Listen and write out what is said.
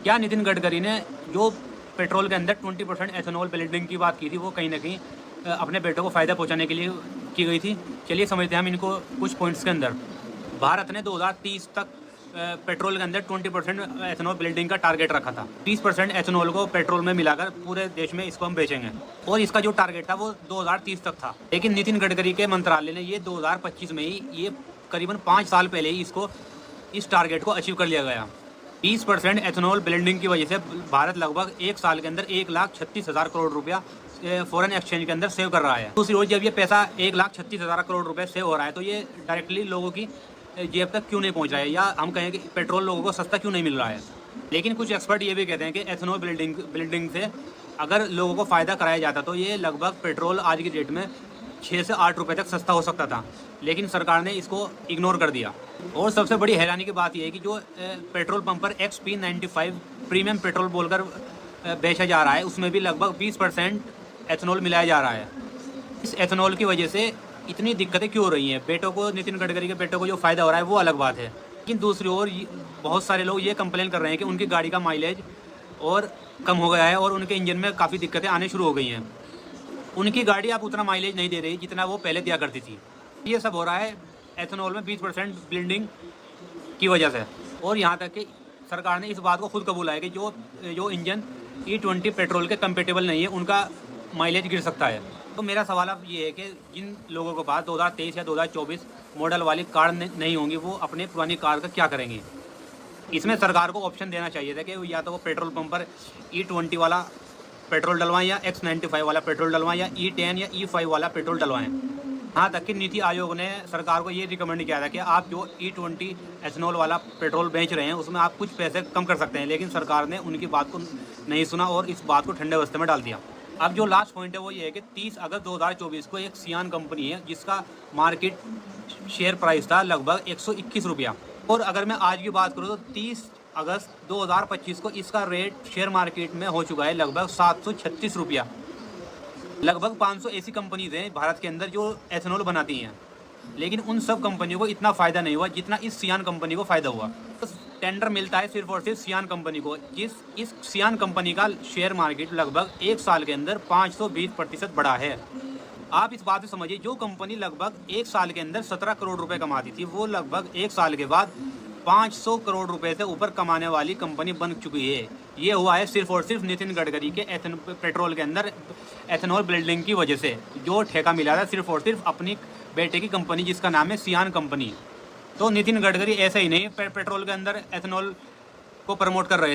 क्या नितिन गडकरी ने जो पेट्रोल के अंदर 20% एथेनॉल ब्लेंडिंग की बात की थी वो कहीं ना कहीं अपने बेटों को फ़ायदा पहुंचाने के लिए की गई थी? चलिए समझते हैं हम इनको कुछ पॉइंट्स के अंदर। भारत ने 2030 तक पेट्रोल के अंदर 20% एथेनॉल ब्लेंडिंग का टारगेट रखा था। 20% एथेनॉल को पेट्रोल में मिलाकर पूरे देश में इसको हम बेचेंगे, और इसका जो टारगेट था वो 2030 तक था। लेकिन नितिन गडकरी के मंत्रालय ने ये 2025 में ही, ये करीबन 5 साल पहले ही इस टारगेट को अचीव कर लिया गया। 20% एथेनॉल ब्लेंडिंग की वजह से भारत लगभग एक साल के अंदर 1,36,000 करोड़ रुपया फॉरेन एक्सचेंज के अंदर सेव कर रहा है। दूसरी ओर जब ये पैसा 1,36,000 करोड़ रुपए सेव हो रहा है तो ये डायरेक्टली लोगों की जेब तक क्यों नहीं पहुंच रहा है, या हम कहें कि पेट्रोल लोगों को सस्ता क्यों नहीं मिल रहा है? लेकिन कुछ एक्सपर्ट ये भी कहते हैं कि एथेनॉल ब्लेंडिंग से अगर लोगों को फ़ायदा कराया जाता तो ये लगभग पेट्रोल आज की डेट में 6 से 8 रुपये तक सस्ता हो सकता था, लेकिन सरकार ने इसको इग्नोर कर दिया। और सबसे बड़ी हैरानी की बात यह है कि जो पेट्रोल पंप पर XP95 प्रीमियम पेट्रोल बोलकर बेचा जा रहा है उसमें भी लगभग 20% एथेनॉल मिलाया जा रहा है। इस एथेनॉल की वजह से इतनी दिक्कतें क्यों हो रही हैं? बेटों को, नितिन गडकरी के बेटों को जो फ़ायदा हो रहा है वो अलग बात है, लेकिन दूसरी ओर बहुत सारे लोग ये कंप्लेन कर रहे हैं कि उनकी गाड़ी का माइलेज और कम हो गया है और उनके इंजन में काफ़ी दिक्कतें आने शुरू हो गई हैं। उनकी गाड़ी अब उतना माइलेज नहीं दे रही जितना वो पहले दिया करती थी। ये सब हो रहा है एथेनॉल में 20% ब्लेंडिंग की वजह से। और यहाँ तक कि सरकार ने इस बात को खुद कबूला है कि जो इंजन E20 पेट्रोल के कंपेटेबल नहीं है उनका माइलेज गिर सकता है। तो मेरा सवाल अब ये है कि जिन लोगों के पास 2023 या 2024 मॉडल वाली कार नहीं होंगी वो अपने पुरानी कार का क्या करेंगे? इसमें सरकार को ऑप्शन देना चाहिए था कि या तो वो पेट्रोल पंप पर E20 वाला पेट्रोल डलवाएं या X95 वाला पेट्रोल डलवाएं या E10 या E5 वाला पेट्रोल डलवाएं। हाँ तक कि नीति आयोग ने सरकार को ये रिकमेंड किया था कि आप जो E20 एथेनॉल वाला पेट्रोल बेच रहे हैं उसमें आप कुछ पैसे कम कर सकते हैं, लेकिन सरकार ने उनकी बात को नहीं सुना और इस बात को ठंडे बस्ते में डाल दिया। अब जो लास्ट पॉइंट है वो ये है कि 30 अगस्त 2024 को एक सियान कंपनी है जिसका मार्केट शेयर प्राइस था लगभग 121 रुपया, और अगर मैं आज की बात करूँ तो 30 अगस्त 2025 को इसका रेट शेयर मार्केट में हो चुका है लगभग 736 रुपया। लगभग 500 ऐसी कंपनीज हैं भारत के अंदर जो एथेनॉल बनाती हैं, लेकिन उन सब कंपनियों को इतना फ़ायदा नहीं हुआ जितना इस सियान कंपनी को फ़ायदा हुआ। तो टेंडर मिलता है सिर्फ और सिर्फ सियान कंपनी को, इस सियान कंपनी का शेयर मार्केट लगभग एक साल के अंदर 520% बढ़ा है। आप इस बात से समझिए, जो कंपनी लगभग एक साल के अंदर 17 करोड़ रुपए कमाती थी वो लगभग एक साल के बाद 500 करोड़ रुपए से ऊपर कमाने वाली कंपनी बन चुकी है। ये हुआ है सिर्फ और सिर्फ नितिन गडकरी के पेट्रोल के अंदर एथेनॉल ब्लेंडिंग की वजह से, जो ठेका मिला था सिर्फ और सिर्फ अपनी बेटे की कंपनी जिसका नाम है सियान कंपनी। तो नितिन गडकरी ऐसे ही नहीं पेट्रोल के अंदर एथेनॉल को प्रमोट कर रहे थे।